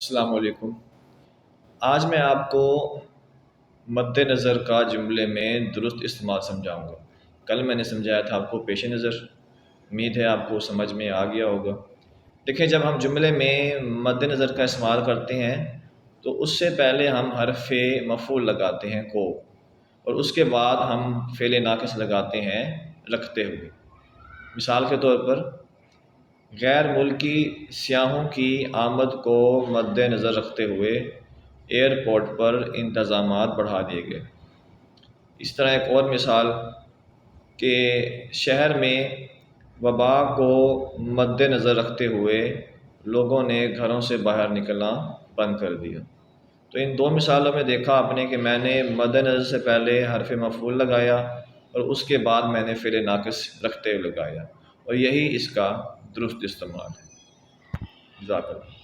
السلام علیکم۔ آج میں آپ کو مد نظر کا جملے میں درست استعمال سمجھاؤں گا۔ کل میں نے سمجھایا تھا آپ کو پیش نظر، امید ہے آپ کو سمجھ میں آ گیا ہوگا۔ دیکھیں، جب ہم جملے میں مد نظر کا استعمال کرتے ہیں تو اس سے پہلے ہم حرف مفعول لگاتے ہیں کو، اور اس کے بعد ہم فعل ناقص لگاتے ہیں رکھتے ہوئے۔ مثال کے طور پر، غیر ملکی سیاحوں کی آمد کو مد نظر رکھتے ہوئے ایئرپورٹ پر انتظامات بڑھا دیے گئے۔ اس طرح ایک اور مثال کہ شہر میں وبا کو مد نظر رکھتے ہوئے لوگوں نے گھروں سے باہر نکلنا بند کر دیا۔ تو ان دو مثالوں میں دیکھا آپ نے کہ میں نے مد نظر سے پہلے حرف مفعول لگایا اور اس کے بعد میں نے فعل ناقص رکھتے ہوئے لگایا، اور یہی اس کا درست استعمال ہے۔ جزاک اللہ۔